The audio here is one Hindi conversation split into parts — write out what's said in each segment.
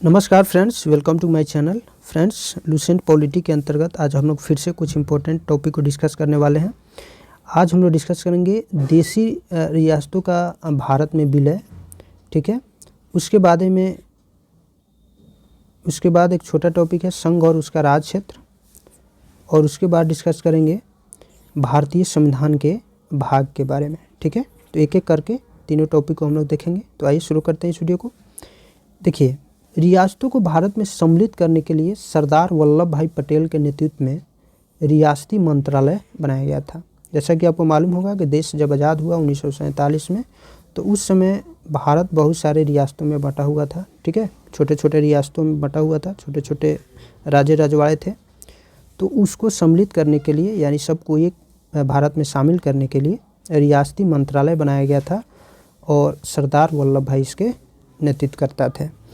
नमस्कार friends, welcome to my channel. Friends, Lucent polity के अंतर्गत आज हम लोग फिर से कुछ इम्पोर्टेंट टॉपिक को डिस्कस करने वाले हैं। आज हम लोग डिस्कस करेंगे देशी रियासतों का भारत में विलय, ठीक है। उसके बाद एक छोटा टॉपिक है संघ और उसका राज क्षेत्र, और उसके बाद डिस्कस करेंगे भारतीय संविधान के भाग के बारे में, ठीक है। तो एक एक करके तीनों टॉपिक को हम लोग देखेंगे। तो आइए शुरू करते हैं इस वीडियो को। देखिए, रियासतों को भारत में सम्मिलित करने के लिए सरदार वल्लभ भाई पटेल के नेतृत्व में रियासती मंत्रालय बनाया गया था। जैसा कि आपको मालूम होगा कि देश जब आज़ाद हुआ 1947 में, तो उस समय भारत बहुत सारे रियासतों में बटा हुआ था, ठीक है। छोटे छोटे रियासतों में बटा हुआ था, छोटे छोटे राज्य रजवाड़े थे। तो उसको सम्मिलित करने के लिए, यानी सबको एक भारत में शामिल करने के लिए रियासती मंत्रालय बनाया गया था, और सरदार वल्लभ भाई इसके नेतृत्व करता थे।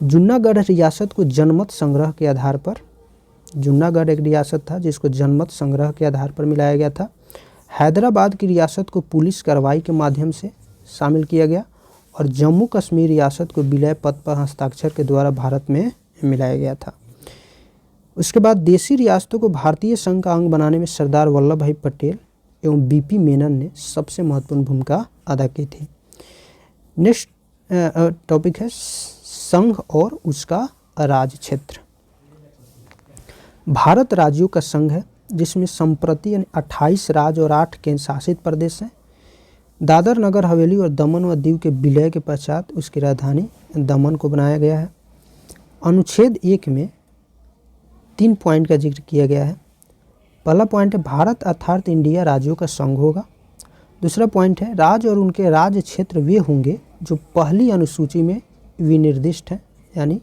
जूनागढ़ रियासत को जनमत संग्रह के आधार पर, जूनागढ़ एक रियासत था जिसको जनमत संग्रह के आधार पर मिलाया गया था। हैदराबाद की रियासत को पुलिस कार्रवाई के माध्यम से शामिल किया गया, और जम्मू कश्मीर रियासत को विलय पत्र पर हस्ताक्षर के द्वारा भारत में मिलाया गया था। उसके बाद देशी रियासतों को भारतीय संघ का अंग बनाने में सरदार वल्लभ भाई पटेल एवं बीपी मेनन ने सबसे महत्वपूर्ण भूमिका अदा की थी। नेक्स्ट टॉपिक है संघ और उसका राज क्षेत्र। भारत राज्यों का संघ है जिसमें संप्रति 28 राज्य और 8 केंद्र शासित प्रदेश हैं। दादर नगर हवेली और दमन व दीव के विलय के पश्चात उसकी राजधानी दमन को बनाया गया है। अनुच्छेद 1 में 3 पॉइंट का जिक्र किया गया है। पहला पॉइंट है भारत अर्थात इंडिया राज्यों का संघ होगा। दूसरा पॉइंट है राज्य और उनके राज्य क्षेत्र वे होंगे जो पहली अनुसूची में विनिर्दिष्ट है, यानी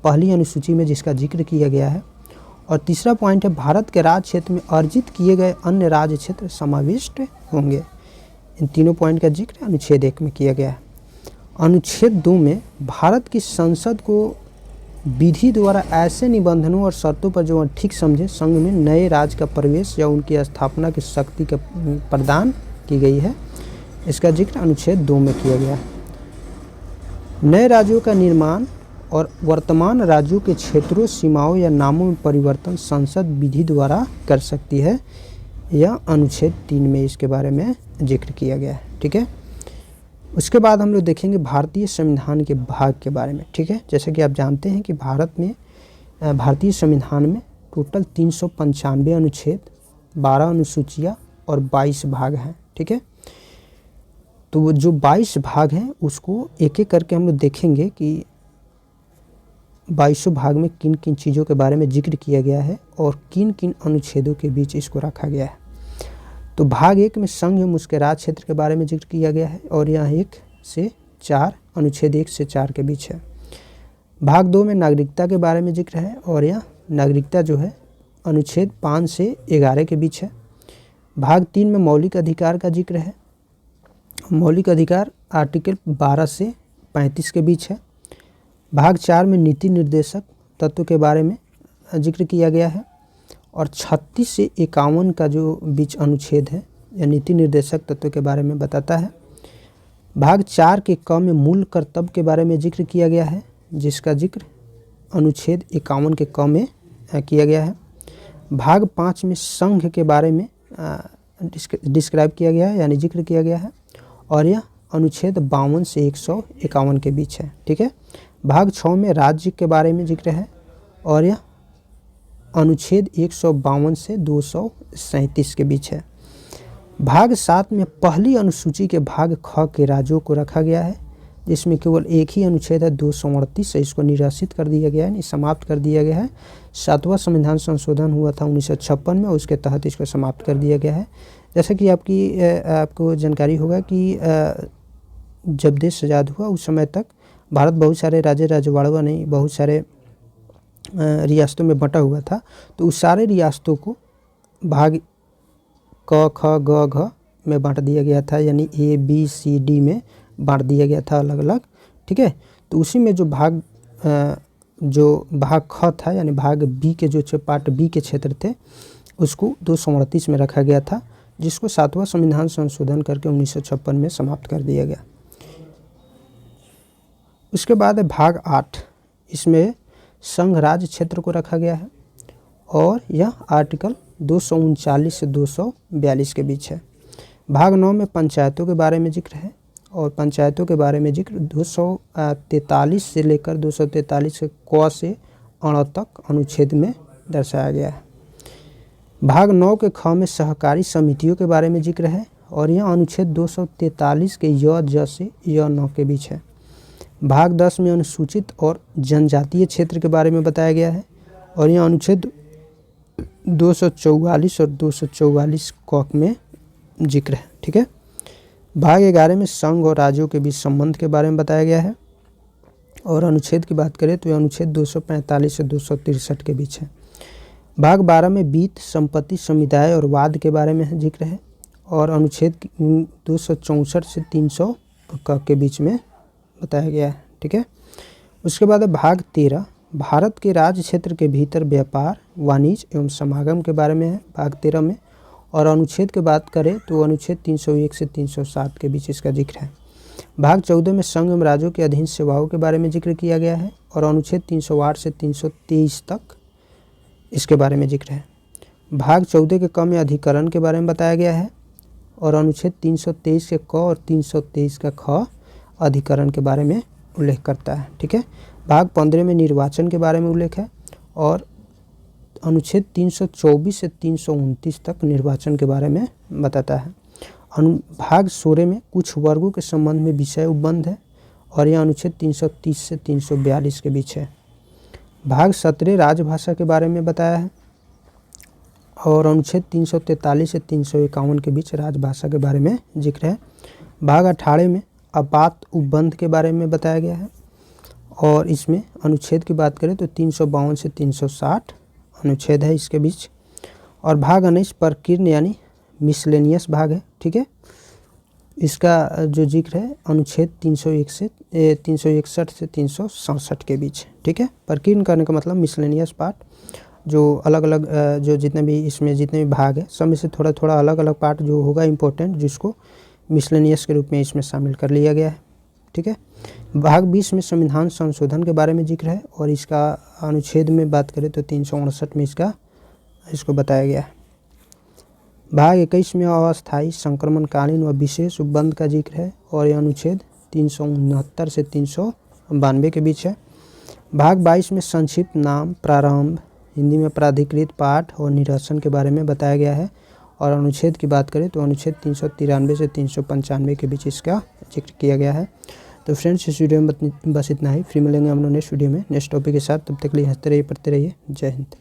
पहली अनुसूची में जिसका जिक्र किया गया है। और तीसरा पॉइंट है भारत के राज्य क्षेत्र में अर्जित किए गए अन्य राज्य क्षेत्र समाविष्ट होंगे। इन तीनों पॉइंट का जिक्र अनुच्छेद 1 में किया गया है। अनुच्छेद 2 में भारत की संसद को विधि द्वारा ऐसे निबंधनों और शर्तों पर जो ठीक समझे संघ में नए राज्य का प्रवेश या उनकी स्थापना की शक्ति का प्रदान की गई है, इसका जिक्र अनुच्छेद 2 में किया गया है। नए राज्यों का निर्माण और वर्तमान राज्यों के क्षेत्रों, सीमाओं या नामों में परिवर्तन संसद विधि द्वारा कर सकती है, यह अनुच्छेद 3 में इसके बारे में जिक्र किया गया है, ठीक है। उसके बाद हम लोग देखेंगे भारतीय संविधान के भाग के बारे में, ठीक है। जैसे कि आप जानते हैं कि भारत में भारतीय संविधान में टोटल 395 अनुच्छेद, 12 अनुसूचियाँ और 22 भाग हैं, ठीक है। तो वो जो 22 भाग हैं उसको एक एक करके हम लोग देखेंगे कि 22 भाग में किन किन चीज़ों के बारे में जिक्र किया गया है और किन किन अनुच्छेदों के बीच इसको रखा गया है। तो भाग 1 में संघ एवं उसके राज्य क्षेत्र के बारे में जिक्र किया गया है, और यहाँ 1 से 4 अनुच्छेद 1 से 4 के बीच है। भाग 2 में नागरिकता के बारे में जिक्र है, और यह नागरिकता जो है अनुच्छेद 5 से 11 के बीच है। भाग 3 में मौलिक अधिकार का जिक्र है। मौलिक अधिकार आर्टिकल 12 से 35 के बीच है। भाग 4 में नीति निर्देशक तत्व के बारे में जिक्र किया गया है, और 36 से 51 का जो बीच अनुच्छेद है यह नीति निर्देशक तत्व के बारे में बताता है। भाग 4 के क में मूल कर्तव्य के बारे में जिक्र किया गया है, जिसका जिक्र अनुच्छेद 51 के क में किया गया है। भाग 5 में संघ के बारे में डिस्क्राइब किया गया है, यानी जिक्र किया गया है, और यह अनुच्छेद 52 से 151 के बीच है, ठीक है। भाग 6 में राज्य के बारे में जिक्र है, और यह अनुच्छेद 152 से 237 के बीच है। भाग 7 में पहली अनुसूची के भाग ख के राज्यों को रखा गया है, जिसमें केवल एक ही अनुच्छेद है 238 से इसको निराशित कर दिया गया है, समाप्त कर दिया गया है। 7वां संविधान संशोधन हुआ था 1956 में, उसके तहत इसको समाप्त कर दिया गया है। जैसा कि आपको जानकारी होगा कि जब देश आज़ाद हुआ उस समय तक भारत बहुत सारे राज्य रजवाड़ों नहीं, बहुत सारे रियासतों में बटा हुआ था। तो उस सारे रियासतों को भाग क ख ग घ में बांट दिया गया था, यानी A B C D में बांट दिया गया था अलग अलग, ठीक है। तो उसी में जो भाग ख था, यानी भाग बी के जो पार्ट बी के क्षेत्र थे, उसको 238 में रखा गया था, जिसको 7वां संविधान संशोधन करके 1956 में समाप्त कर दिया गया। उसके बाद है भाग 8, इसमें संघ राज्य क्षेत्र को रखा गया है और यह आर्टिकल 239 से 242 के बीच है। भाग 9 में पंचायतों के बारे में जिक्र है और पंचायतों के बारे में जिक्र 243 से लेकर 243 के क से अण तक अनुच्छेद में दर्शाया गया है। भाग 9 के ख में सहकारी समितियों के बारे में जिक्र है और यह अनुच्छेद 243 के य ज से य न के बीच है। भाग 10 में अनुसूचित और जनजातीय क्षेत्र के बारे में बताया गया है और यह अनुच्छेद 244 और 244 क में जिक्र है। ठीक है। भाग 11 में संघ और राज्यों के बीच संबंध के बारे में बताया गया है और अनुच्छेद की बात करें तो यह अनुच्छेद 245 से 263 के बीच है। भाग 12 में वित्त, संपत्ति, समुदाय और वाद के बारे में जिक्र है और अनुच्छेद 264 से 300 के बीच में बताया गया है। ठीक है। उसके बाद भाग 13 भारत के राज्य क्षेत्र के भीतर व्यापार, वाणिज्य एवं समागम के बारे में है भाग 13 में और अनुच्छेद की बात करें तो अनुच्छेद 301 से 307 के बीच इसका जिक्र है। भाग 14 में संघ एवं राज्यों के अधीन सेवाओं के बारे में जिक्र किया गया है और अनुच्छेद 308 से 323 तक इसके बारे में जिक्र है। भाग 14 के क में अधिकरण के बारे में बताया गया है और अनुच्छेद 323 के क और 323 का ख अधिकरण के बारे में उल्लेख करता है। ठीक है। भाग 15 में निर्वाचन के बारे में उल्लेख है और अनुच्छेद 324 से 329 तक निर्वाचन के बारे में बताता है। भाग 16 में कुछ वर्गों के संबंध में विषय उपबंध है और यह अनुच्छेद 330 से 342 के बीच है। भाग 17 राजभाषा के बारे में बताया है और अनुच्छेद 343 से 351 के बीच राजभाषा के बारे में जिक्र है। भाग 18 में आपात उपबंध के बारे में बताया गया है और इसमें अनुच्छेद की बात करें तो 352 से 360 अनुच्छेद है इसके बीच। और भाग 19 प्रकीर्ण यानी मिसलेनियस भाग है। ठीक है। इसका जो जिक्र है अनुच्छेद 301 से 361 से 367 के बीच। ठीक है। प्रकीर्ण करने का मतलब मिसलेनियस पार्ट, जो अलग अलग जो जितने भी इसमें जितने भी भाग है सब में से थोड़ा थोड़ा अलग अलग पार्ट जो होगा इम्पोर्टेंट, जिसको मिसलेनियस के रूप में इसमें शामिल कर लिया गया है। ठीक है। भाग 20 में संविधान संशोधन के बारे में जिक्र है और इसका अनुच्छेद में बात करें तो 359 में इसको बताया गया है। भाग 21 में अस्थायी, संक्रमणकालीन व विशेष उपबंध का जिक्र है और यह अनुच्छेद 369 से 392 के बीच है। भाग 22 में संक्षिप्त नाम, प्रारंभ, हिंदी में प्राधिकृत पाठ और निरसन के बारे में बताया गया है और अनुच्छेद की बात करें तो अनुच्छेद 393 से 395 के बीच इसका जिक्र किया गया है। तो फ्रेंड्स, इस वीडियो में बस इतना ही। फिर मिलेंगे हम लोग नेक्स्ट वीडियो में नेक्स्ट टॉपिक के साथ। तब तक के लिए हंसते रहिए, पढ़ते रहिए। जय हिंद।